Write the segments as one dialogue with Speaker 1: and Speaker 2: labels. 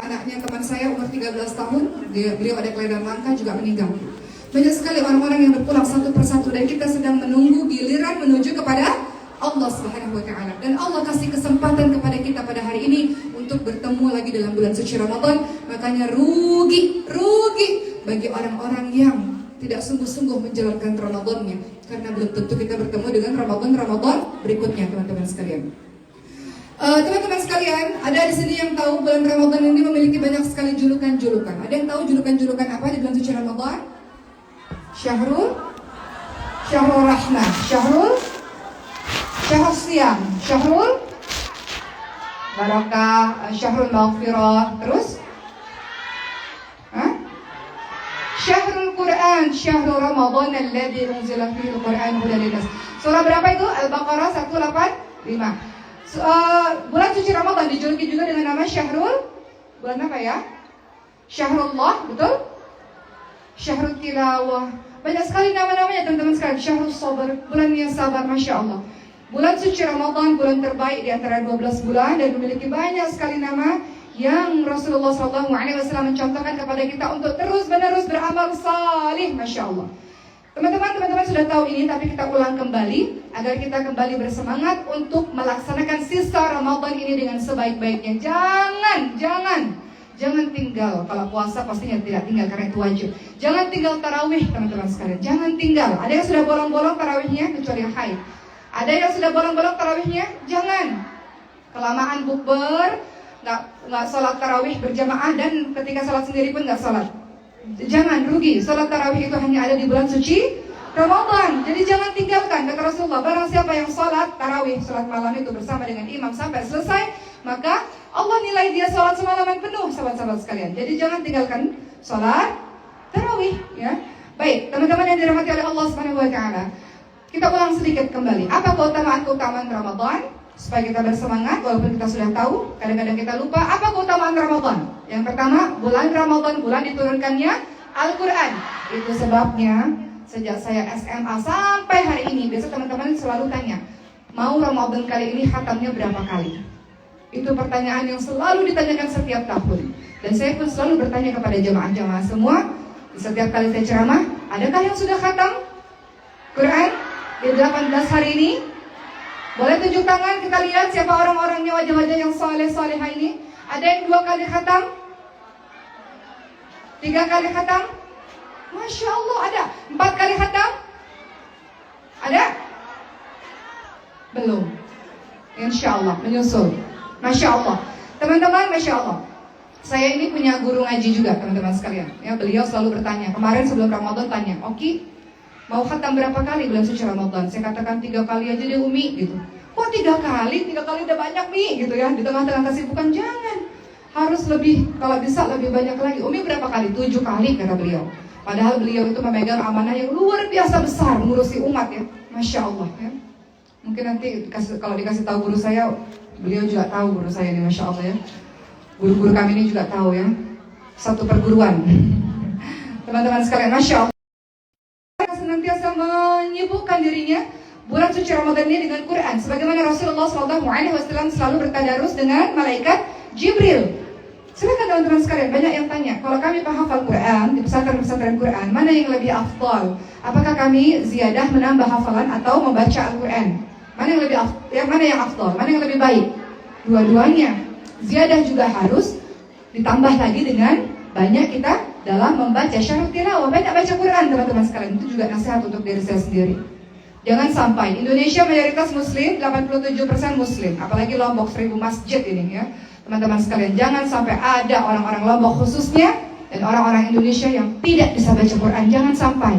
Speaker 1: anaknya teman saya umur 13 tahun, beliau ada kelainan langka juga meninggal. Banyak sekali orang-orang yang berpulang satu persatu dan kita sedang menunggu giliran menuju kepada Allah Subhanahu wa Ta'ala. Dan Allah kasih kesempatan kepada kita pada hari ini untuk bertemu lagi dalam bulan suci Ramadan. Makanya rugi bagi orang-orang yang tidak sungguh-sungguh menjalankan Ramadannya, karena belum tentu kita bertemu dengan Ramadan berikutnya, teman-teman sekalian. Teman-teman sekalian, ada di sini yang tahu bulan Ramadan ini memiliki banyak sekali julukan-julukan. Ada yang tahu julukan-julukan apa di bulan suci Ramadan? Syahrul Rahmah, Syahrul Siyam, Syahrul Barakah, Syahrul Maghfirah, terus Syahrul Quran, Syahrul Ramadan alladzi unzila fihi al-Quran hudan linnas. Surah berapa itu? Al-Baqarah 185. Bulan suci Ramadan dijuluki juga dengan nama Syahrul, bulan apa ya? Syahrullah, betul? Syahrul Tilawah. Banyak sekali nama-namanya teman-teman sekalian. Syahrul Sabar, bulan yang sabar, Masya Allah. Bulan suci Ramadan, bulan terbaik di antara 12 bulan dan memiliki banyak sekali nama yang Rasulullah SAW mencontohkan kepada kita untuk terus-menerus beramal salih, Masya Allah. Teman-teman sudah tahu ini, tapi kita ulang kembali agar kita kembali bersemangat untuk melaksanakan sisa Ramadan ini dengan sebaik-baiknya. Jangan tinggal. Kalau puasa pastinya tidak tinggal karena itu wajib. Jangan tinggal tarawih, teman-teman sekalian. Jangan tinggal. Ada yang sudah bolong-bolong tarawihnya kecuali yang haid. Ada yang sudah bolong-bolong tarawihnya, jangan. Kelamaan bukber, nggak sholat tarawih berjamaah, dan ketika sholat sendiri pun nggak sholat. Jangan, rugi. Sholat tarawih itu hanya ada di bulan suci Ramadan. Jadi jangan tinggalkan. Kata Rasulullah, barang siapa yang sholat tarawih, sholat malam itu bersama dengan imam sampai selesai, maka Allah nilai dia sholat semalaman penuh, sahabat-sahabat sekalian. Jadi jangan tinggalkan sholat tarawih, ya. Baik, teman-teman yang dirahmati oleh Allah Subhanahu wa Ta'ala, kita ulang sedikit kembali. Apa keutamaan Ramadan? Supaya kita bersemangat, walaupun kita sudah tahu, kadang-kadang kita lupa. Apa keutamaan Ramadan? Yang pertama, bulan Ramadan, bulan diturunkannya Al-Quran. Itu sebabnya, sejak saya SMA sampai hari ini, biasa teman-teman selalu tanya, mau Ramadan kali ini khatamnya berapa kali? Itu pertanyaan yang selalu ditanyakan setiap tahun. Dan saya pun selalu bertanya kepada jamaah-jamaah semua, setiap kali saya ceramah, adakah yang sudah khatam Quran di 18 hari ini? Boleh tunjuk tangan, kita lihat siapa orang-orangnya, wajah-wajah yang soleh-solehah ini. Ada yang 2 kali khatam? 3 kali khatam? Masya Allah, ada. 4 kali khatam? Ada? Belum. Insya Allah, menyusul. Masya Allah. Teman-teman, Masya Allah. Saya ini punya guru ngaji juga, teman-teman sekalian. Ya, beliau selalu bertanya. Kemarin sebelum Ramadan tanya, Oki, mau khatam berapa kali bulan suci Ramadan? Saya katakan 3 kali aja deh Umi, gitu. Kok 3 kali? 3 kali udah banyak Mi, gitu ya. Di tengah-tengah kesibukan, jangan. Harus lebih, kalau bisa lebih banyak lagi. Umi berapa kali? 7 kali, kata beliau. Padahal beliau itu memegang amanah yang luar biasa besar, mengurusi umat ya. Masya Allah ya. Mungkin nanti kalau dikasih tahu guru saya, beliau juga tahu guru saya ini, Masya Allah ya. Guru-guru kami ini juga tahu ya. Satu perguruan. Teman-teman sekalian, Masya Allah. Senantiasa menyibukkan dirinya bulan suci Ramadan ini dengan Quran, sebagaimana Rasulullah SAW selalu bertadarus dengan malaikat Jibril. Silakan teman-teman sekalian, banyak yang tanya, kalau kami penghafal Quran di pesantren-pesantren Quran, mana yang lebih afdal? Apakah kami ziyadah menambah hafalan atau membaca Al-Quran? Mana yang lebih mana yang afdal? Mana yang lebih baik? Dua-duanya. Ziyadah juga harus ditambah lagi dengan banyak kita dalam membaca syarat tilawah, banyak baca Quran teman-teman sekalian. Itu juga nasihat untuk diri saya sendiri. Jangan sampai Indonesia mayoritas Muslim, 87% Muslim, apalagi Lombok 1000 masjid ini ya. Teman-teman sekalian, jangan sampai ada orang-orang Lombok khususnya dan orang-orang Indonesia yang tidak bisa baca Quran. Jangan sampai.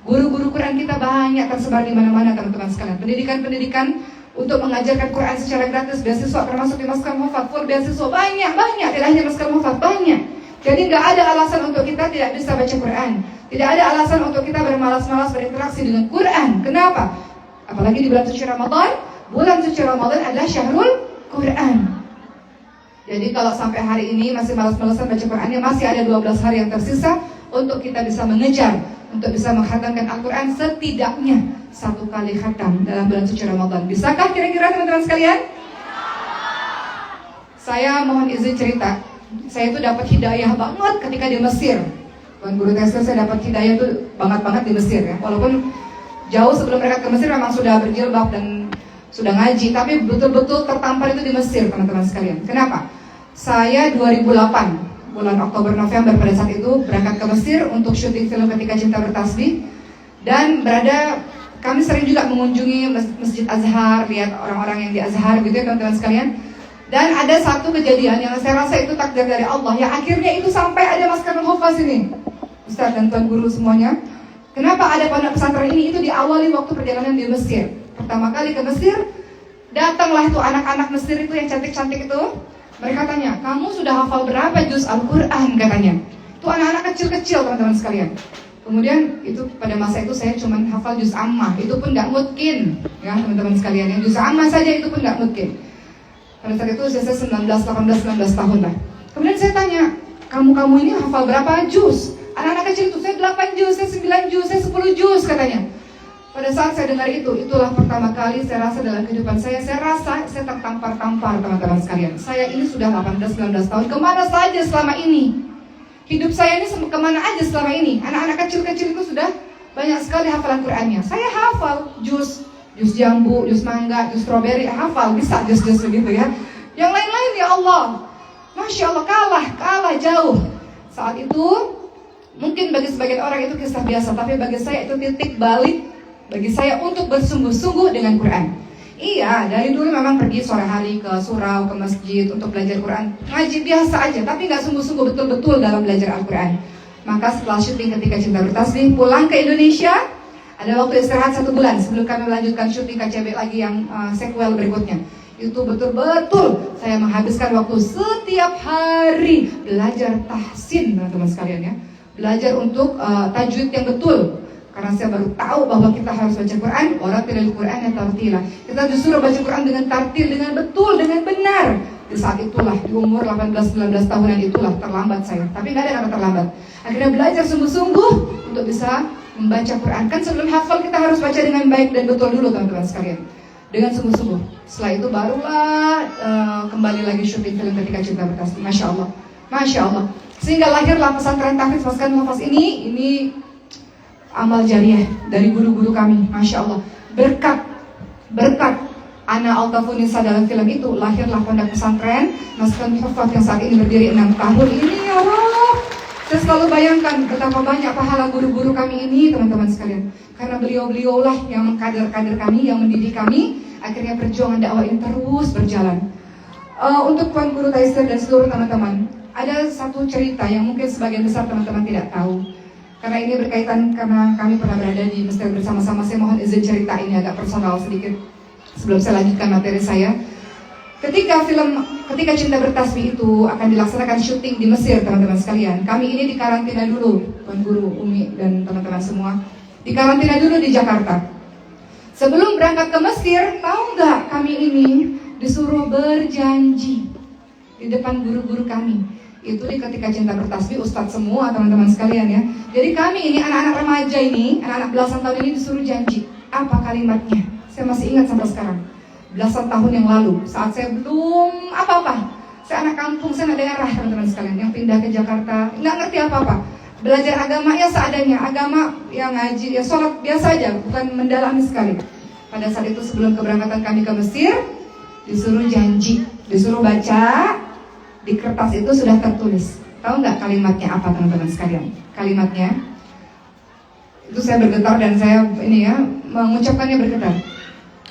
Speaker 1: Guru-guru Quran kita banyak tersebar di mana-mana teman-teman sekalian. Pendidikan-pendidikan untuk mengajarkan Quran secara gratis, beasiswa termasuk di Maskal Muhaffadz, full beasiswa banyak, tidak hanya Maskal Muhaffadz, banyak. Jadi nggak ada alasan untuk kita tidak bisa baca Quran. Tidak ada alasan untuk kita bermalas-malas berinteraksi dengan Quran. Kenapa? Apalagi di bulan suci Ramadan. Bulan suci Ramadan adalah syahrul Quran. Jadi kalau sampai hari ini masih malas-malasan baca Qurannya, masih ada 12 hari yang tersisa untuk kita bisa mengejar, untuk bisa menghatamkan Al-Quran setidaknya 1 kali khatam dalam bulan suci Ramadan. Bisakah kira-kira teman-teman sekalian? Saya mohon izin cerita. Saya itu dapat hidayah banget ketika di Mesir. Tuan Guru Tester, saya dapat hidayah itu banget di Mesir ya. Walaupun jauh sebelum berangkat ke Mesir memang sudah berjilbab dan sudah ngaji, tapi betul-betul tertampar itu di Mesir, teman-teman sekalian. Kenapa? Saya 2008 bulan Oktober November pada saat itu berangkat ke Mesir untuk syuting film Ketika Cinta Bertasbih, dan kami sering juga mengunjungi Masjid Azhar, lihat orang-orang yang di Azhar gitu ya teman-teman sekalian. Dan ada satu kejadian yang saya rasa itu takdir dari Allah, yang akhirnya itu sampai ada Maskanul Hufaz ini, Ustaz dan Tuan Guru semuanya. Kenapa ada pondok pesantren ini? Itu diawali waktu perjalanan di Mesir. Pertama kali ke Mesir, datanglah tuh anak-anak Mesir itu yang cantik-cantik itu. Mereka tanya, kamu sudah hafal berapa juz Al-Quran katanya. Itu anak-anak kecil-kecil teman-teman sekalian. Kemudian itu pada masa itu saya cuma hafal juz Ammah, itu pun gak mungkin ya teman-teman sekalian. Yang juz Ammah saja itu pun gak mungkin. Pada saat itu usia saya 18 tahun lah. Kemudian saya tanya, kamu ini hafal berapa juz? Anak-anak kecil itu, saya 8 juz, saya 9 juz, saya 10 juz katanya. Pada saat saya dengar itu, itulah pertama kali saya rasa dalam kehidupan saya rasa saya tertampar-tampar teman-teman sekalian. Saya ini sudah 18-19 tahun, kemana saja selama ini? Hidup saya ini kemana aja selama ini? Anak-anak kecil-kecil itu sudah banyak sekali hafalan Qur'annya. Saya hafal juz jambu, juz mangga, juz stroberi, hafal, bisa juz-juz begitu ya. Yang lain-lain ya Allah, Masya Allah, kalah jauh. Saat itu mungkin bagi sebagian orang itu kisah biasa, tapi bagi saya itu titik balik bagi saya untuk bersungguh-sungguh dengan Quran. Iya, dari dulu memang pergi sore hari ke surau, ke masjid untuk belajar Quran, ngaji biasa aja, tapi nggak sungguh-sungguh betul-betul dalam belajar Al-Quran. Maka setelah syuting Ketika Cinta Bertasbih, pulang ke Indonesia, ada waktu istirahat 1 bulan sebelum kami melanjutkan syuting KCB lagi yang sequel berikutnya. Itu betul-betul saya menghabiskan waktu setiap hari belajar tahsin, teman-teman sekalian ya. Belajar untuk tajwid yang betul. Karena saya baru tahu bahwa kita harus baca Quran, warattilil Qur'ana tartila. Kita disuruh baca Quran dengan tartil, dengan betul, dengan benar. Di saat itulah, di umur 18-19 tahunan itulah terlambat saya. Tapi nggak ada kata terlambat. Akhirnya belajar sungguh-sungguh untuk bisa membaca Quran. Kan sebelum hafal kita harus baca dengan baik dan betul dulu teman-teman sekalian. Dengan sungguh-sungguh. Setelah itu barulah kembali lagi syuting film Ketika Cinta Bertasbih. Masya Allah, Masya Allah. Sehingga lahirlah pesantren tahfidz Maskanul Hufaz ini amal jariah dari guru-guru kami. Masya Allah, berkat Ana Altafunisa dalam film itu lahirlah pondok pesantren Maskanul Hufaz yang saat ini berdiri 6 tahun ini. Ya Allah, saya selalu bayangkan betapa banyak pahala guru-guru kami ini teman-teman sekalian. Karena beliau-beliaulah yang mengkader-kader kami, yang mendidik kami. Akhirnya perjuangan dakwah ini terus berjalan. Untuk Tuan Guru Taiser dan seluruh teman-teman, ada satu cerita yang mungkin sebagian besar teman-teman tidak tahu. Karena ini berkaitan karena kami pernah berada di Mesir bersama-sama. Saya mohon izin cerita ini agak personal sedikit sebelum saya lanjutkan materi saya. Ketika Cinta Bertasbih itu akan dilaksanakan syuting di Mesir teman-teman sekalian, kami ini dikarantina dulu, Tuan Guru, Umi dan teman-teman semua dikarantina dulu di Jakarta. Sebelum berangkat ke Mesir, tahu nggak kami ini disuruh berjanji di depan guru-guru kami. Itu di Ketika Cinta Bertasbih, ustadz semua teman-teman sekalian ya. Jadi kami ini anak-anak remaja ini, anak-anak belasan tahun ini disuruh janji. Apa kalimatnya? Saya masih ingat sampai sekarang. Belasan tahun yang lalu, saat saya belum apa-apa. Saya anak kampung, saya anak daerah teman-teman sekalian yang pindah ke Jakarta, nggak ngerti apa-apa. Belajar agama ya seadanya, agama yang ngaji, ya sholat biasa aja, bukan mendalami sekali. Pada saat itu sebelum keberangkatan kami ke Mesir, disuruh janji, disuruh baca. Di kertas itu sudah tertulis. Tahu nggak kalimatnya apa teman-teman sekalian? Kalimatnya itu saya bergetar dan saya ini ya mengucapkannya bergetar.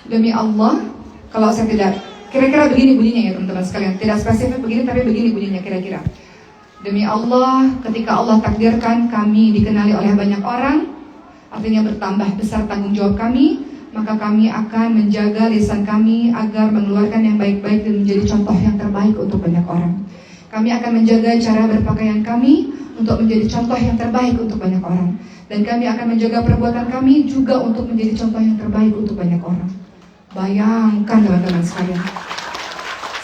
Speaker 1: Demi Allah, kalau saya tidak, kira-kira begini bunyinya ya teman-teman sekalian. Tidak spesifik begini tapi begini bunyinya kira-kira. Demi Allah, ketika Allah takdirkan kami dikenali oleh banyak orang, artinya bertambah besar tanggung jawab kami, maka kami akan menjaga lisan kami agar mengeluarkan yang baik-baik dan menjadi contoh yang terbaik untuk banyak orang. Kami akan menjaga cara berpakaian kami untuk menjadi contoh yang terbaik untuk banyak orang. Dan kami akan menjaga perbuatan kami juga untuk menjadi contoh yang terbaik untuk banyak orang. Bayangkan teman-teman sekalian.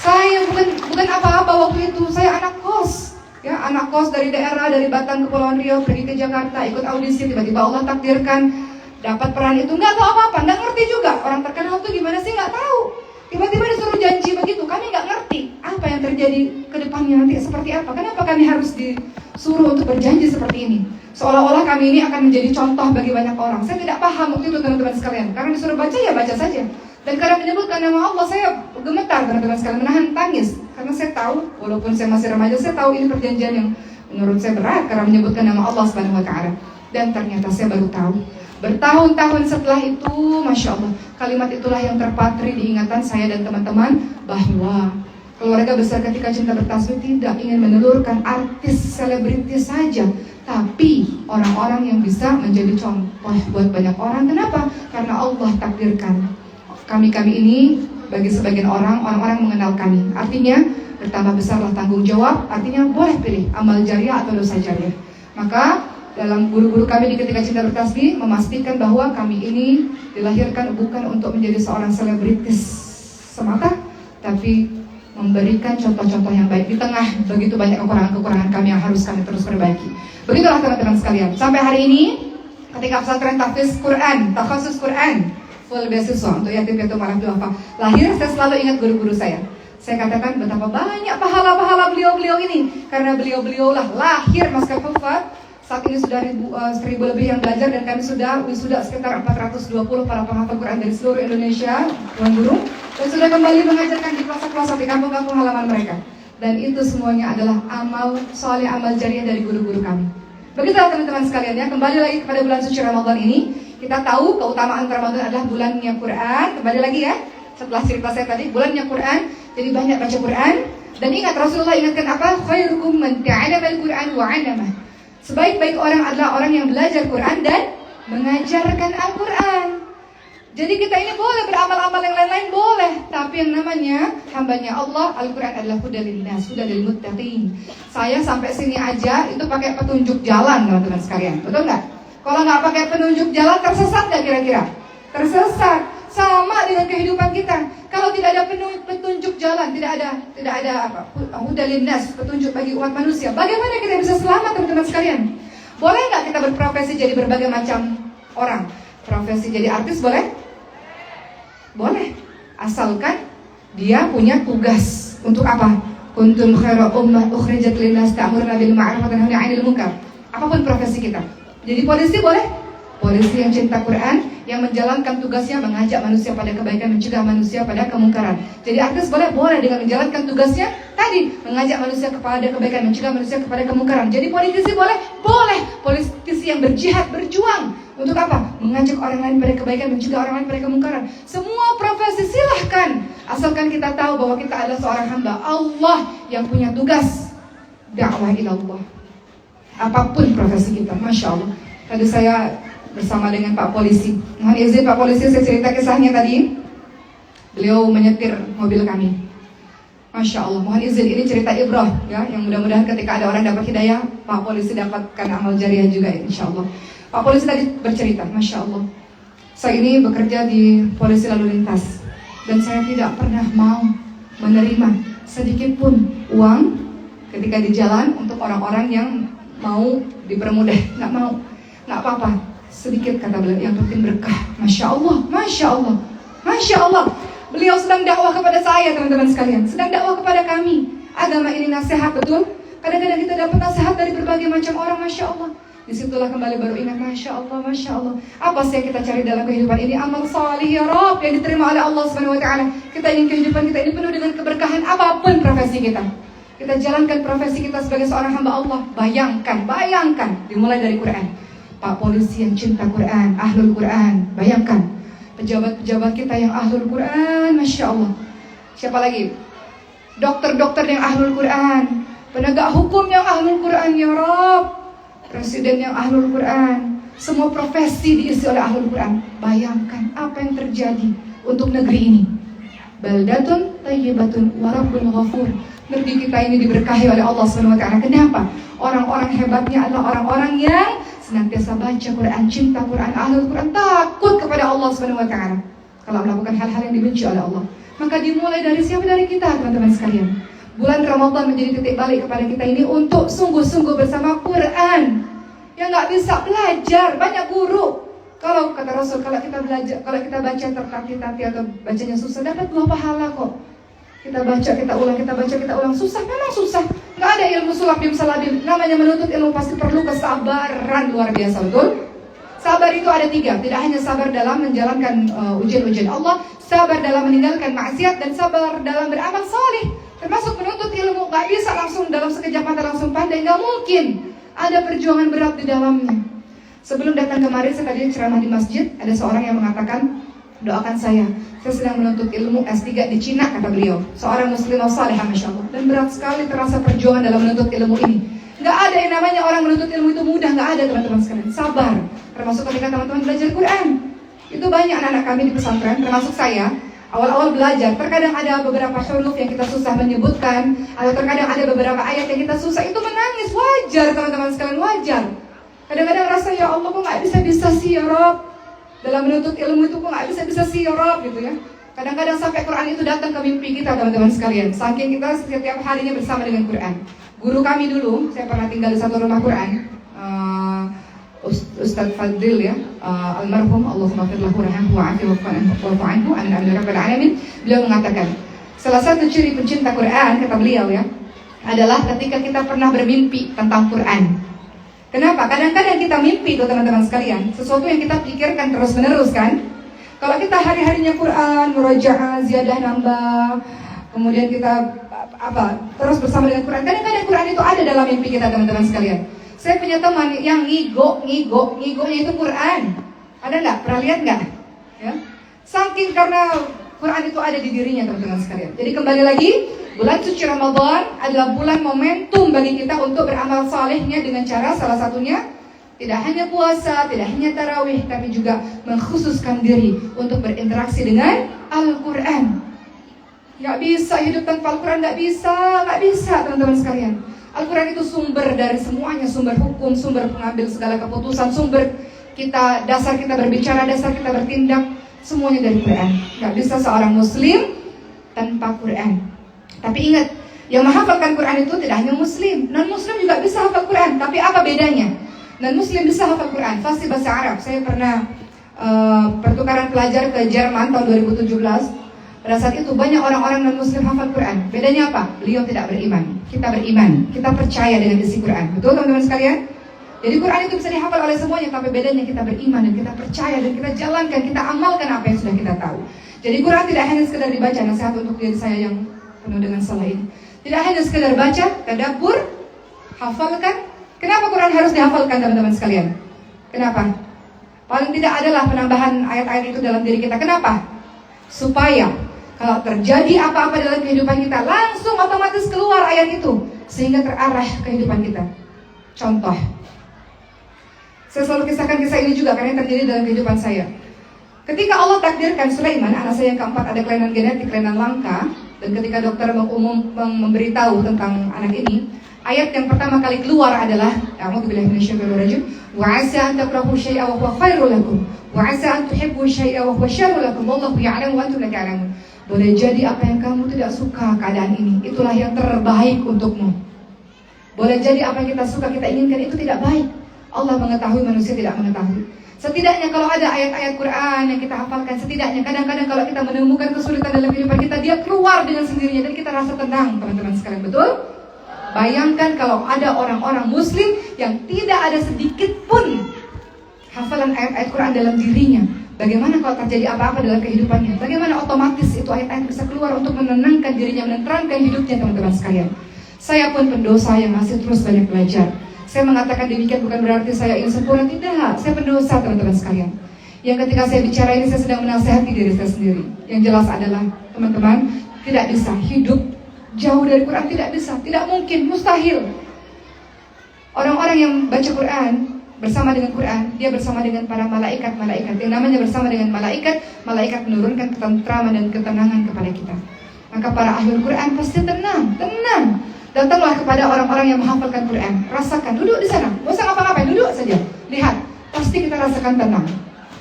Speaker 1: Saya bukan apa-apa waktu itu, saya anak kos. Ya, anak kos dari daerah, dari Batam, Kepulauan Riau, pergi ke Jakarta, ikut audisi, tiba-tiba Allah takdirkan dapat peran itu, nggak tahu apa-apa, nggak ngerti juga. Orang terkenal tuh gimana sih, nggak tahu. Tiba-tiba disuruh janji begitu, kami nggak ngerti apa yang terjadi ke depannya nanti seperti apa. Kenapa kami harus disuruh untuk berjanji seperti ini? Seolah-olah kami ini akan menjadi contoh bagi banyak orang. Saya tidak paham waktu itu teman-teman sekalian. Karena disuruh baca ya baca saja. Dan karena menyebutkan nama Allah, saya gemetar teman-teman sekalian, menahan tangis. Karena saya tahu, walaupun saya masih remaja, saya tahu ini perjanjian yang menurut saya berat karena menyebutkan nama Allah Subhanahu wa Ta'ala. Dan ternyata saya baru tahu bertahun-tahun setelah itu, Masya Allah, kalimat itulah yang terpatri di ingatan saya dan teman-teman, bahwa keluarga besar ketika cinta bertasbih tidak ingin menelurkan artis selebritis saja, tapi orang-orang yang bisa menjadi contoh buat banyak orang. Kenapa? Karena Allah takdirkan kami-kami ini bagi sebagian orang-orang mengenal kami. Artinya bertambah besarlah tanggung jawab. Artinya boleh pilih amal jariah atau dosa jariah. Maka dalam guru-guru kami di Ketika Cinta Bertasbih memastikan bahwa kami ini dilahirkan bukan untuk menjadi seorang selebritis semata, tapi memberikan contoh-contoh yang baik di tengah begitu banyak kekurangan-kekurangan kami yang harus kami terus perbaiki. Begitulah teman-teman sekalian. Sampai hari ini ketika pesantren tahfiz Quran, takhasus Quran, full beasiswa untuk yatim piatu marah duafa lahir, saya selalu ingat guru-guru saya. Saya katakan betapa banyak pahala-pahala beliau-beliau ini, karena beliau-beliau lah lahir maskal hufad. Saat ini sudah 1000 lebih yang belajar, dan kami sudah wisuda sekitar 420 para penghafal Quran dari seluruh Indonesia, tuan guru, dan sudah kembali mengajarkan di pelosok-pelosok di kampung-kampung halaman mereka. Dan itu semuanya adalah amal soleh, amal jariah dari guru-guru kami. Begitulah teman-teman sekalian ya. Kembali lagi kepada bulan suci Ramadan ini. Kita tahu keutamaan Ramadan adalah bulannya Quran. Kembali lagi ya, setelah cerita saya tadi, bulannya Quran. Jadi banyak baca Quran. Dan ingat, Rasulullah ingatkan apa? Khairukum man ta'allama al-Quran wa 'allamah. Sebaik-baik orang adalah orang yang belajar Quran dan mengajarkan Al-Quran. Jadi kita ini boleh beramal-amal yang lain-lain, boleh. Tapi yang namanya hambanya Allah, Al-Quran adalah hudal linnas, hudal lil muttaqin. Saya sampai sini aja itu pakai petunjuk jalan teman-teman sekalian. Betul nggak? Kalau nggak pakai penunjuk jalan, tersesat nggak kira-kira? Tersesat. Sama dengan kehidupan kita. Kalau tidak ada petunjuk jalan, tidak ada apa? Hudal linnas, petunjuk bagi umat manusia. Bagaimana kita bisa selamat teman-teman sekalian? Boleh nggak kita berprofesi jadi berbagai macam orang? Profesi jadi artis boleh? Boleh, asalkan dia punya tugas. Untuk apa? Kuntum khaira ummah ukhrijat linnas ta'muruna bil ma'ruf wa tanhauna 'anil munkar. Apapun profesi kita. Jadi polisi boleh? Polisi yang cinta Quran, yang menjalankan tugasnya mengajak manusia pada kebaikan, mencegah manusia pada kemungkaran. Jadi artis boleh? Boleh, dengan menjalankan tugasnya tadi, mengajak manusia kepada kebaikan, mencegah manusia kepada kemungkaran. Jadi politisi boleh? Boleh. Politisi yang berjihad, berjuang untuk apa? Mengajak orang lain pada kebaikan, mencegah orang lain pada kemungkaran. Semua profesi silahkan, asalkan kita tahu bahwa kita adalah seorang hamba Allah yang punya tugas dakwah ilallah. Apapun profesi kita, Masya Allah. Tadi saya bersama dengan Pak Polisi. Mohon izin Pak Polisi, saya cerita kisahnya tadi. Beliau menyetir mobil kami. Masya Allah, mohon izin, ini cerita ibrah ya, yang mudah-mudahan ketika ada orang dapat hidayah, Pak Polisi dapatkan amal jariah juga insya Allah. Pak Polisi tadi bercerita, Masya Allah, saya ini bekerja di polisi lalu lintas, dan saya tidak pernah mau menerima sedikit pun uang ketika di jalan untuk orang-orang yang mau dipermudah. Nggak mau, nggak apa-apa, sedikit kata beliau, yang penting berkah. Masya Allah, Masya Allah, Masya Allah. Beliau sedang dakwah kepada saya teman-teman sekalian, sedang dakwah kepada kami. Agama ini nasihat, betul? Kadang-kadang kita dapat nasihat dari berbagai macam orang, Masya Allah. Disitulah kembali baru ingat, Masya Allah, Masya Allah. Apa sih yang kita cari dalam kehidupan ini? Amal salih ya Rabb, yang diterima oleh Allah Subhanahu wa Ta'ala. Kita ingin kehidupan kita ini penuh dengan keberkahan, apapun profesi kita. Kita jalankan profesi kita sebagai seorang hamba Allah. Bayangkan, dimulai dari Quran. Pak Polisi yang cinta Quran, ahlul Quran. Bayangkan, pejabat-pejabat kita yang ahlul Quran, Masya Allah. Siapa lagi? Dokter-dokter yang ahlul Quran, penegak hukum yang ahlul Quran ya Rabb, presiden yang ahlul Quran. Semua profesi diisi oleh ahlul Quran. Bayangkan apa yang terjadi untuk negeri ini. Baldatun tayyibatun wa rabbun ghafur. Negeri kita ini diberkahi oleh Allah SWT. Kenapa? Orang-orang hebatnya adalah orang-orang yang senantiasa baca Quran, cinta Quran, ahlul Quran, takut kepada Allah SWT. Kalau melakukan hal-hal yang dibenci oleh Allah, maka dimulai dari siapa? Dari kita teman-teman sekalian. Bulan Ramadan menjadi titik balik kepada kita ini untuk sungguh-sungguh bersama Quran. Yang nggak bisa belajar, banyak guru. Kalau kata Rasul, kalau kita belajar, kalau kita baca tertatih-tatih atau bacanya susah, dapat 2 pahala kok. Kita baca, kita ulang, kita baca, kita ulang. Susah, memang susah. Nggak ada ilmu sulap bim salabim. Namanya menuntut ilmu pasti perlu kesabaran luar biasa, betul? Sabar itu ada 3. Tidak hanya sabar dalam menjalankan ujian-ujian Allah, sabar dalam meninggalkan maksiat, dan sabar dalam beramal saleh. Termasuk menuntut ilmu. Nggak bisa langsung dalam sekejap mata langsung pandai. Nggak mungkin. Ada perjuangan berat di dalamnya. Sebelum datang kemarin, saya tadi ceramah di masjid. Ada seorang yang mengatakan, doakan saya sedang menuntut ilmu S3 di Cina, kata beliau. Seorang muslimah salihah, Masya Allah. Dan berat sekali terasa perjuangan dalam menuntut ilmu ini. Nggak ada yang namanya orang menuntut ilmu itu mudah. Nggak ada, teman-teman sekalian. Sabar. Termasuk ketika teman-teman belajar Quran. Itu banyak anak-anak kami di pesantren, termasuk saya. Awal-awal belajar, terkadang ada beberapa huruf yang kita susah menyebutkan, atau terkadang ada beberapa ayat yang kita susah. Itu menangis, wajar teman-teman sekalian, wajar. Kadang-kadang rasa, ya Allah kok nggak bisa-bisa sih ya Rob. Dalam menuntut ilmu itu kok nggak bisa-bisa sih ya Rob, gitu ya. Kadang-kadang sampai Quran itu datang ke mimpi kita, teman-teman sekalian. Saking kita setiap harinya bersama dengan Quran. Guru kami dulu, saya pernah tinggal di satu rumah Quran, Ustadz Fadil ya, almarhum, Allahumma fir lahu rahamhu wa'afi wa'fu anhu amin rabbil alamin. Beliau mengatakan, salah satu ciri pencinta Quran, kata beliau ya, adalah ketika kita pernah bermimpi tentang Quran. Kenapa? Kadang-kadang kita mimpi tuh teman-teman sekalian, sesuatu yang kita pikirkan terus-menerus kan. Kalau kita hari-harinya Quran, murajaah, ziyadah nambah, kemudian kita terus bersama dengan Quran. Kadang-kadang Quran itu ada dalam mimpi kita, teman-teman sekalian. Saya punya teman yang ngigonya itu Quran. Ada nggak? Pernah lihat nggak? Ya. Saking karena Quran itu ada di dirinya, teman-teman sekalian. Jadi kembali lagi, bulan suci Ramadan adalah bulan momentum bagi kita untuk beramal salehnya dengan cara salah satunya tidak hanya puasa, tidak hanya tarawih, tapi juga mengkhususkan diri untuk berinteraksi dengan Al-Quran. Nggak bisa hidup tanpa Al-Quran, nggak bisa teman-teman sekalian. Al-Quran itu sumber dari semuanya, sumber hukum, sumber pengambil segala keputusan, sumber kita, dasar kita berbicara, dasar kita bertindak, semuanya dari Quran. Nggak bisa seorang muslim tanpa Quran. Tapi ingat, yang menghafalkan Quran itu tidak hanya muslim, non-muslim juga bisa hafal Quran. Tapi apa bedanya? Non-muslim bisa hafal Quran, fasih bahasa Arab. Saya pernah pertukaran pelajar ke Jerman tahun 2017. Pada saat itu banyak orang-orang non-muslim hafal Quran. Bedanya apa? Beliau tidak beriman, kita beriman, kita percaya dengan isi Quran. Betul teman-teman sekalian? Jadi Quran itu bisa dihafal oleh semuanya, tapi bedanya kita beriman dan kita percaya dan kita jalankan, kita amalkan apa yang sudah kita tahu. Jadi Quran tidak hanya sekedar dibaca, nasihat untuk diri saya yang penuh dengan salah ini. Tidak hanya sekedar baca, tadabbur, hafalkan. Kenapa Quran harus dihafalkan, teman-teman sekalian? Kenapa? Paling tidak adalah penambahan ayat-ayat itu dalam diri kita. Kenapa? Supaya kalau terjadi apa-apa dalam kehidupan kita, langsung otomatis keluar ayat itu, sehingga terarah kehidupan kita. Contoh, saya selalu kisahkan kisah ini juga karena terjadi dalam kehidupan saya. Ketika Allah takdirkan Sulaiman, anak saya yang keempat, ada kelainan genetik, kelainan langka, dan ketika dokter memberitahu tentang anak ini, ayat yang pertama kali keluar adalah A'udzubillahi minasyaitonir rajim, wa 'asa an takrahu syai'an wa huwa khairul lakum, wa 'asa an tuhibbu syai'an wa huwa syarrul lakum, wallahu ya'lamu wa antum la ta'lamun. Boleh jadi apa yang kamu tidak suka keadaan ini, itulah yang terbaik untukmu. Boleh jadi apa yang kita suka, kita inginkan itu tidak baik. Allah mengetahui, manusia tidak mengetahui. Setidaknya kalau ada ayat-ayat Quran yang kita hafalkan, setidaknya kadang-kadang kalau kita menemukan kesulitan dalam kehidupan kita, dia keluar dengan sendirinya dan kita rasa tenang, teman-teman sekalian. Betul? Bayangkan kalau ada orang-orang muslim yang tidak ada sedikit pun hafalan ayat-ayat Quran dalam dirinya. Bagaimana kalau terjadi apa-apa dalam kehidupannya? Bagaimana otomatis itu ayat-ayat bisa keluar untuk menenangkan dirinya, menerangkan hidupnya, teman-teman sekalian. Saya pun pendosa yang masih terus banyak belajar. Saya mengatakan demikian bukan berarti saya ingin sempurna, tidak. Saya pendosa, teman-teman sekalian. Yang ketika saya bicara ini, saya sedang menasihati diri saya sendiri. Yang jelas adalah, teman-teman, tidak bisa hidup jauh dari Quran, tidak bisa, tidak mungkin, mustahil. Orang-orang yang baca Quran bersama dengan Quran, dia bersama dengan para malaikat-malaikat. Yang namanya bersama dengan malaikat, malaikat menurunkan ketentraman dan ketenangan kepada kita. Maka para ahli Quran pasti tenang. Datanglah kepada orang-orang yang menghafalkan Quran. Rasakan, duduk di sana, gak usah ngapa-ngapain, duduk saja. Lihat, pasti kita rasakan tenang.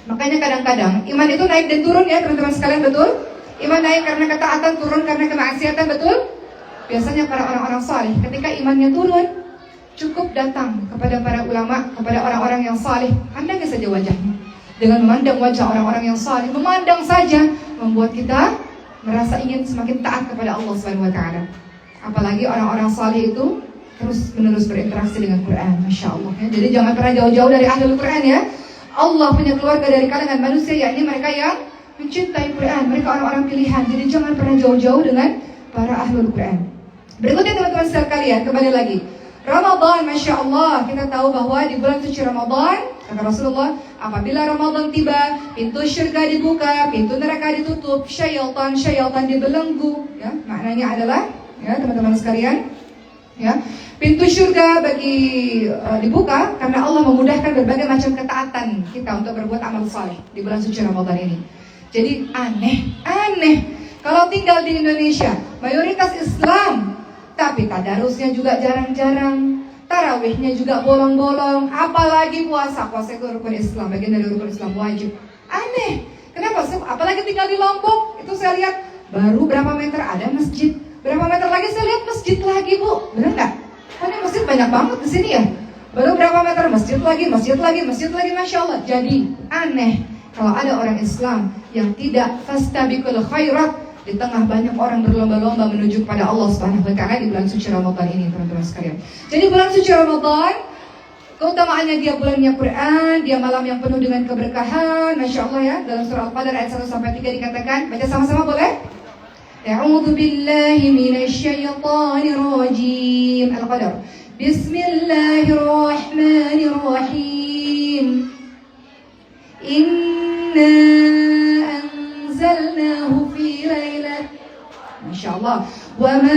Speaker 1: Makanya kadang-kadang iman itu naik dan turun ya teman-teman sekalian, betul? Iman naik karena ketaatan, turun karena kemaksiatan, betul? Biasanya para orang-orang saleh ketika imannya turun, cukup datang kepada para ulama, kepada orang-orang yang saleh, pandangi saja wajahnya. Dengan memandang wajah orang-orang yang saleh, memandang saja membuat kita merasa ingin semakin taat kepada Allah Subhanahu wa taala. Apalagi orang-orang saleh itu terus menerus berinteraksi dengan Quran, Masya Allah ya. Jadi jangan pernah jauh-jauh dari ahlul Quran ya. Allah punya keluarga dari kalangan manusia, yakni mereka yang mencintai Quran, mereka orang-orang pilihan. Jadi jangan pernah jauh-jauh dengan para ahlul Quran. Berikutnya teman-teman sekalian, kembali lagi Ramadan, Masya Allah, kita tahu bahwa di bulan suci Ramadan, kata Rasulullah, apabila Ramadan tiba, pintu syurga dibuka, pintu neraka ditutup, syaitan dibelenggu. Ya, maknanya adalah, ya teman-teman sekalian, ya pintu syurga dibuka karena Allah memudahkan berbagai macam ketaatan kita untuk berbuat amal saleh di bulan suci Ramadan ini. Jadi aneh kalau tinggal di Indonesia, mayoritas Islam, tapi tadarusnya juga jarang-jarang, tarawihnya juga bolong-bolong, apalagi puasa itu rukun Islam, bagian dari rukun Islam wajib. Aneh, kenapa? Apalagi tinggal di Lombok, itu saya lihat baru berapa meter ada masjid, berapa meter lagi saya lihat masjid lagi, Bu, benar nggak? Ini masjid banyak banget di sini ya. Baru berapa meter masjid lagi, Masya Allah. Jadi aneh kalau ada orang Islam yang tidak fastabiqul khairat, di tengah banyak orang berlomba-lomba menuju kepada Allah Subhanahu wa taala di bulan suci Ramadan ini, teman-teman sekalian. Jadi bulan suci Ramadan, keutamaannya dia bulannya Quran, dia malam yang penuh dengan keberkahan, Masya Allah ya. Dalam surah Al-Qadar ayat 1-3 dikatakan, baca sama-sama boleh? A'udzu billahi minasy syaithanir rajim. Al-Qadar. Bismillahirrahmanirrahim. Inna anzalnahu fi lailatul, Masya Allah. Wa ma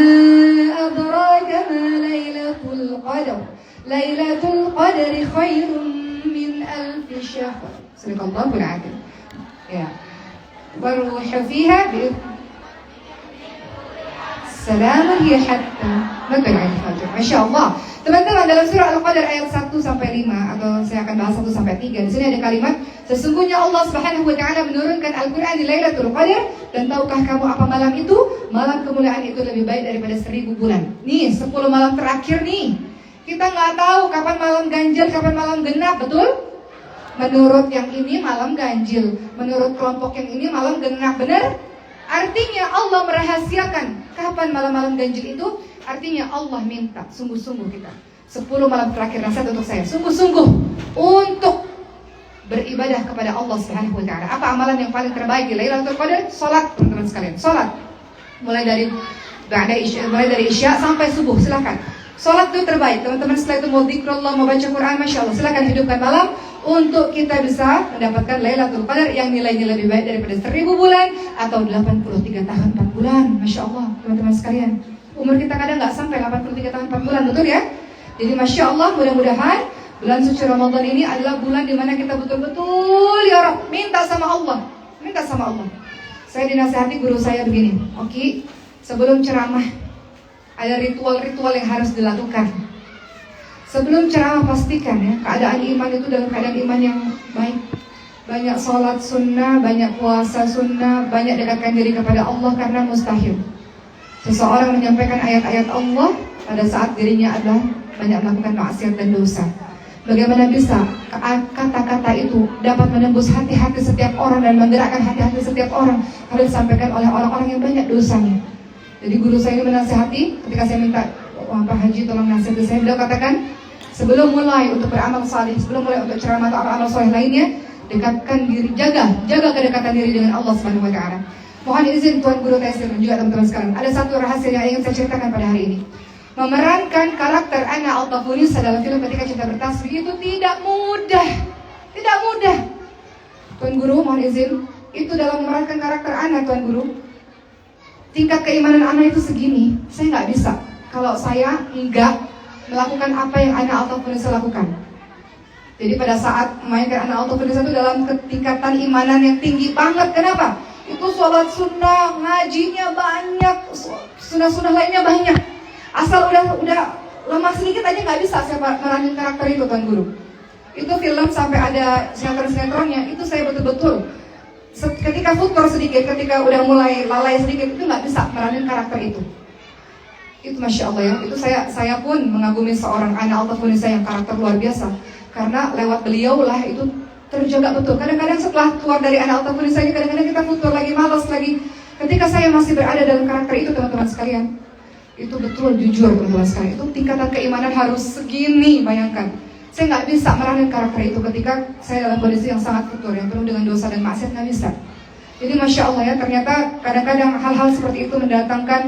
Speaker 1: adraka ma lailatul qadar. Lailatul qadri khairun min alfi syahr. Sadaqallahul adzim. Ya. Wa ruhu fiha bi Salamun hiya hatta matla'il fajr. Masya Allah. Teman-teman, dalam surah Al-Qadar ayat 1-5, atau saya akan bahas 1-3. Di sini ada kalimat, sesungguhnya Allah Subhanahu wa taala menurunkan Al-Qur'an di Lailatul Qadar, dan tahukah kamu apa malam itu? Malam kemuliaan itu lebih baik daripada 1000 bulan. Nih, 10 malam terakhir nih. Kita nggak tahu kapan malam ganjil, kapan malam genap, betul? Menurut yang ini malam ganjil, menurut kelompok yang ini malam genap, benar? Artinya Allah merahasiakan kapan malam-malam ganjil itu. Artinya Allah minta sungguh-sungguh kita 10 malam terakhir, nasihat untuk saya, sungguh-sungguh untuk beribadah kepada Allah Subhanahu wa taala. Apa amalan yang paling terbaik di Lailatul Qadar? Salat, teman-teman sekalian. Salat. Mulai dari Isya sampai subuh, silakan. Salat itu terbaik. Teman-teman setelah itu mau zikrullah, mau baca Quran, Masya Allah, silakan hidupkan malam untuk kita bisa mendapatkan Lailatul Qadar yang nilainya lebih baik daripada 1000 bulan atau 83 tahun 4 bulan. Masya Allah, teman-teman sekalian. Umur kita kadang nggak sampai 83 tahun 4 bulan, betul ya? Jadi Masya Allah, mudah-mudahan bulan suci Ramadan ini adalah bulan dimana kita betul-betul ya Rabb, minta sama Allah. Saya dinasihati guru saya begini, Oki, sebelum ceramah ada ritual-ritual yang harus dilakukan. Sebelum ceramah pastikan ya, keadaan iman itu dalam keadaan iman yang baik. Banyak sholat sunnah, banyak puasa sunnah, banyak dekatkan diri kepada Allah, karena mustahil seseorang menyampaikan ayat-ayat Allah pada saat dirinya adalah banyak melakukan maksiat dan dosa. Bagaimana bisa kata-kata itu dapat menembus hati-hati setiap orang dan menggerakkan hati-hati setiap orang kalau disampaikan oleh orang-orang yang banyak dosanya. Jadi guru saya ini menasihati, ketika saya minta Pak Haji tolong nasihati saya, beliau katakan, sebelum mulai untuk beramal saleh, sebelum mulai untuk ceramah atau amal saleh lainnya, dekatkan diri, jaga kedekatan diri dengan Allah Subhanahu wa taala. Mohon izin Tuan Guru Taisir dan juga teman-teman sekalian, ada satu rahasia yang ingin saya ceritakan pada hari ini. Memerankan karakter Ana Al-Tafunisa dalam film Ketika Cinta Bertasbih itu tidak mudah. Tuan Guru, mohon izin, itu dalam memerankan karakter Ana, Tuan Guru, tingkat keimanan Ana itu segini, saya nggak bisa kalau saya nggak melakukan apa yang Ana Al-Tafunisa lakukan. Jadi pada saat memainkan Ana Al-Tafunisa itu dalam ketingkatan imanan yang tinggi banget. Kenapa? Itu sholat sunnah, ngajinya banyak, sunnah-sunnah lainnya banyak. Asal udah lemah sedikit aja nggak bisa saya meranin karakter itu, Tuan Guru. Itu film sampai ada sinetron-sinetronnya, itu saya betul-betul ketika futur sedikit, ketika udah mulai lalai sedikit, itu nggak bisa meranin karakter itu. Itu Masya Allah ya, itu saya pun mengagumi seorang Ana Al-Tafunisa yang karakter luar biasa. Karena lewat beliau lah itu terjaga betul. Kadang-kadang setelah keluar dari Ana Al-Tafunisa ini, kadang-kadang kita futur lagi, malas lagi. Ketika saya masih berada dalam karakter itu teman-teman sekalian, itu betul jujur teman-teman sekalian, itu tingkatan keimanan harus segini, bayangkan. Saya nggak bisa meranin karakter itu ketika saya dalam kondisi yang sangat kotor, yang penuh dengan dosa dan maksiat, nggak bisa. Jadi Masya Allah ya, ternyata kadang-kadang hal-hal seperti itu mendatangkan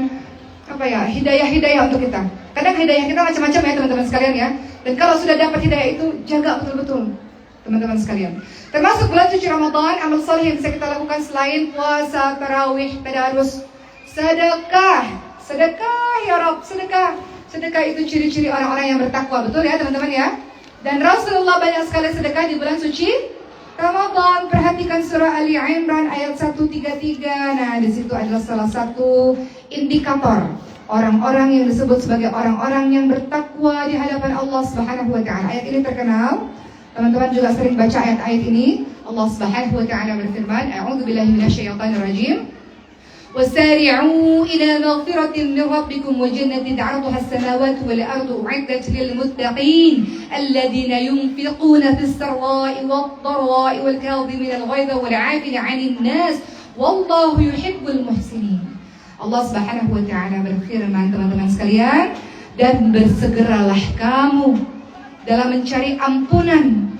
Speaker 1: hidayah-hidayah untuk kita. Kadang hidayah kita macam-macam ya teman-teman sekalian ya. Dan kalau sudah dapat hidayah itu, jaga betul-betul teman-teman sekalian. Termasuk bulan suci Ramadan, amal saleh yang bisa kita lakukan selain puasa, tarawih, tadarus, sedekah ya Rabb, sedekah. Sedekah itu ciri-ciri orang-orang yang bertakwa, betul ya teman-teman ya. Dan Rasulullah banyak sekali sedekah di bulan suci Ramadan. Perhatikan surah Ali Imran ayat 133. Nah, di situ adalah salah satu indikator orang-orang yang disebut sebagai orang-orang yang bertakwa di hadapan Allah Subhanahu wa taala. Ayat ini terkenal. Teman-teman juga sering baca ayat-ayat ini. Allah Subhanahu wa taala berfirman, "A'udzubillahi minasyaitonirrajim. وسارعوا إلى مغفرة من ربكم وجنة عرضها السماوات والأرض أعدت للمتقين الذين ينفقون في السراء والضراء والكاظمين الغيظ والعافين عن الناس والله يحب المحسنين." Allah Subhanahu wa taala berfirman, teman-teman sekalian, dan bersegeralah kamu dalam mencari ampunan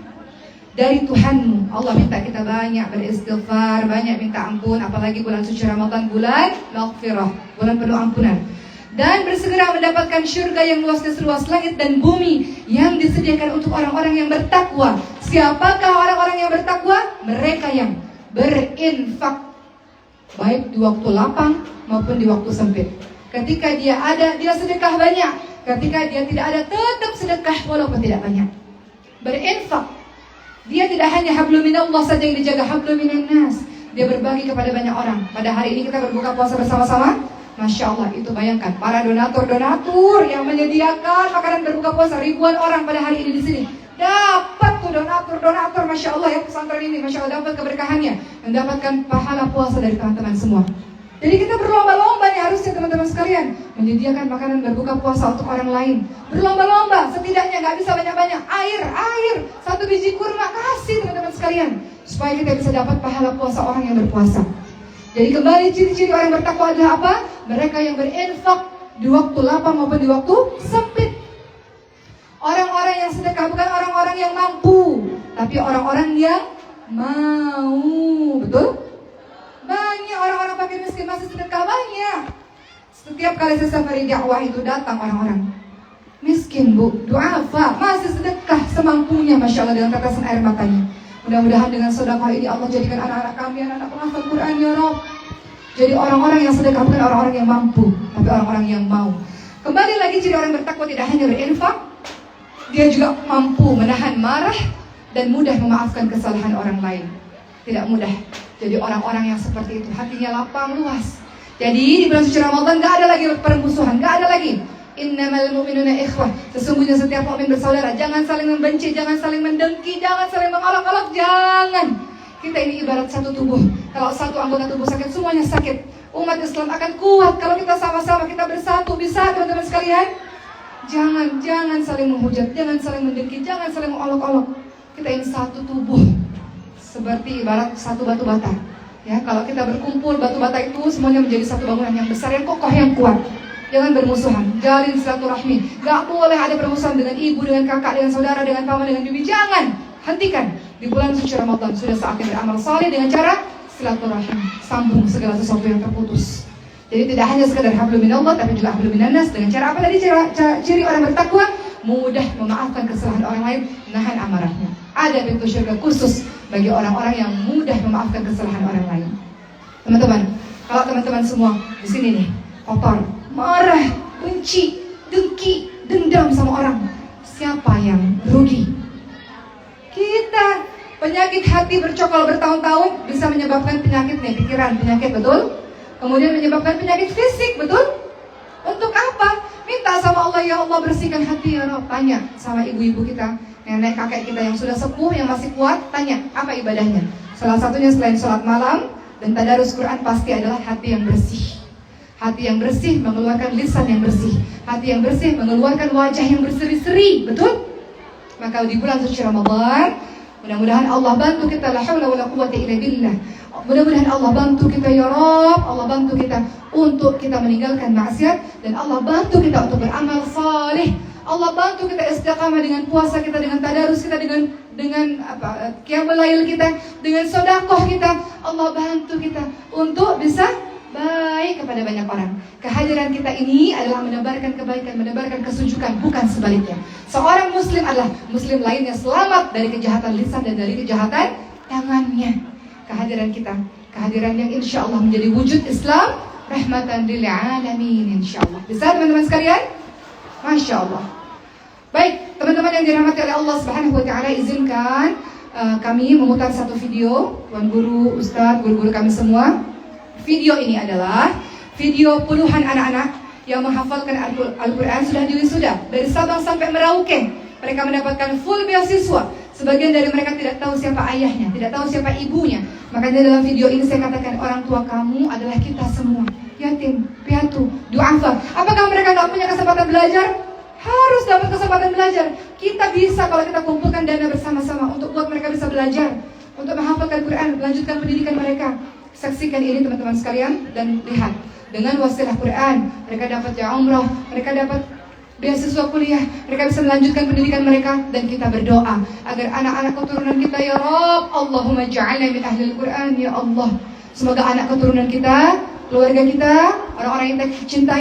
Speaker 1: dari Tuhanmu. Allah minta kita banyak beristighfar, banyak minta ampun, apalagi bulan suci Ramadan, bulan maghfirah, bulan penuh ampunan. Dan bersegera mendapatkan syurga yang luasnya seluas langit dan bumi, yang disediakan untuk orang-orang yang bertakwa. Siapakah orang-orang yang bertakwa? Mereka yang berinfak, baik di waktu lapang maupun di waktu sempit. Ketika dia ada, dia sedekah banyak. Ketika dia tidak ada, tetap sedekah walaupun tidak banyak. Berinfak. Dia tidak hanya hablum minallah saja yang dijaga, hablum minannas. Dia berbagi kepada banyak orang. Pada hari ini kita berbuka puasa bersama-sama. Masya Allah, itu bayangkan para donatur yang menyediakan makanan berbuka puasa, ribuan orang pada hari ini di sini. Dapat tuh donatur, Masya Allah ya, pesantren ini, Masya Allah, dapat keberkahannya, mendapatkan pahala puasa dari teman-teman semua. Jadi kita berlomba-lomba nih harusnya teman-teman sekalian, menyediakan makanan berbuka puasa untuk orang lain. Berlomba-lomba, setidaknya nggak bisa banyak-banyak, air, 1 biji kurma kasih teman-teman sekalian, supaya kita bisa dapat pahala puasa orang yang berpuasa. Jadi kembali ciri-ciri orang bertakwa adalah apa? Mereka yang berinfak di waktu lapang maupun di waktu sempit. Orang-orang yang sedekah bukan orang-orang yang mampu, tapi orang-orang yang mau, betul? Banyak orang-orang fakir miskin masih sedekah banyak. Setiap kali saya safari dakwah itu datang orang-orang miskin, bu, duafa, masih sedekah semampunya, Masya Allah, dengan tetesan air matanya. Mudah-mudahan dengan sedekah ini Allah jadikan anak-anak kami anak-anak penghafal Quran ya Rabb. Jadi orang-orang yang sedekah bukan orang-orang yang mampu, tapi orang-orang yang mau. Kembali lagi, ciri orang bertakwa tidak hanya berinfak, dia juga mampu menahan marah dan mudah memaafkan kesalahan orang lain. Tidak mudah. Jadi orang-orang yang seperti itu hatinya lapang luas. Jadi di bulan suci Ramadan gak ada lagi permusuhan, gak ada lagi. Innamal mu'minuna ikhwah. Sesungguhnya setiap mukmin bersaudara. Jangan saling membenci, jangan saling mendengki, jangan saling mengolok-olok, jangan. Kita ini ibarat satu tubuh. Kalau satu anggota tubuh sakit, semuanya sakit. Umat Islam akan kuat kalau kita sama-sama, kita bersatu. Bisa teman-teman sekalian? Jangan saling menghujat, jangan saling mendengki, jangan saling mengolok-olok. Kita ini satu tubuh, seperti ibarat satu batu bata. Ya, kalau kita berkumpul batu bata itu semuanya menjadi satu bangunan yang besar, yang kokoh, yang kuat. Jangan bermusuhan, jalin silaturahmi. Gak boleh ada permusuhan dengan ibu, dengan kakak, dengan saudara, dengan paman, dengan bibi. Jangan, hentikan. Di bulan suci Ramadan sudah saatnya beramal saleh dengan cara silaturahmi, sambung segala sesuatu yang terputus. Jadi tidak hanya sekedar hablum minallah, tapi juga hablum minannas. Dengan cara apa tadi? Ciri orang bertakwa, mudah memaafkan kesalahan orang lain, nahan amarahnya. Ada pintu syurga khusus bagi orang-orang yang mudah memaafkan kesalahan orang lain. Teman-teman, kalau teman-teman semua di sini nih kotor, marah, benci, dengki, dendam sama orang, siapa yang rugi? Kita. Penyakit hati bercokol bertahun-tahun bisa menyebabkan penyakit nih, pikiran, penyakit, betul? Kemudian menyebabkan penyakit fisik, betul? Untuk apa? Minta sama Allah, ya Allah bersihkan hati ya Rabb. Tanya sama ibu-ibu kita, nenek kakek kita yang sudah sepuh, yang masih kuat, tanya apa ibadahnya. Salah satunya selain sholat malam dan tadarus Quran pasti adalah hati yang bersih. Hati yang bersih mengeluarkan lisan yang bersih. Hati yang bersih mengeluarkan wajah yang berseri-seri, betul? Maka di bulan suci Ramadan, Mudah-mudahan Allah bantu kita, la haula wala quwwata illa billah. Mudah-mudahan Allah bantu kita ya Rabb, Allah bantu kita untuk kita meninggalkan maksiat, dan Allah bantu kita untuk beramal saleh. Allah bantu kita istiqamah dengan puasa kita, dengan tadarus kita, dengan qiyamul lail kita, dengan sedekah kita. Allah bantu kita untuk bisa baik kepada banyak orang. Kehadiran kita ini adalah menebarkan kebaikan, menebarkan kesujukan, bukan sebaliknya. Seorang muslim adalah muslim lainnya selamat dari kejahatan lisan dan dari kejahatan tangannya. Kehadiran kita, kehadiran yang insya Allah menjadi wujud Islam, rahmatan lil alamin insya Allah. Bisa teman-teman sekalian? Masya Allah. Baik, teman-teman yang dirahmati oleh Allah Subhanahu wa taala, izinkan kami memutar satu video, Tuan Guru, Ustadz, guru-guru kami semua. Video ini adalah video puluhan anak-anak yang menghafalkan Al-Quran sudah diwisuda dari Sabang sampai Merauke. Mereka mendapatkan full beasiswa. Sebagian dari mereka tidak tahu siapa ayahnya, tidak tahu siapa ibunya. Makanya dalam video ini saya katakan, orang tua kamu adalah kita semua, yatim, piatu, du'afa. Apakah mereka nggak punya kesempatan belajar? Harus dapat kesempatan belajar. Kita bisa kalau kita kumpulkan dana bersama-sama untuk buat mereka bisa belajar, untuk menghafalkan Quran, melanjutkan pendidikan mereka. Saksikan ini teman-teman sekalian dan lihat, dengan wasilah Quran mereka dapat umrah, mereka dapat beasiswa kuliah, mereka bisa melanjutkan pendidikan mereka. Dan kita berdoa agar anak-anak keturunan kita ya Rabb, Allahumma ja'alna min ahlil Quran ya Allah. Semoga anak keturunan kita, keluarga kita, orang-orang yang kita cintai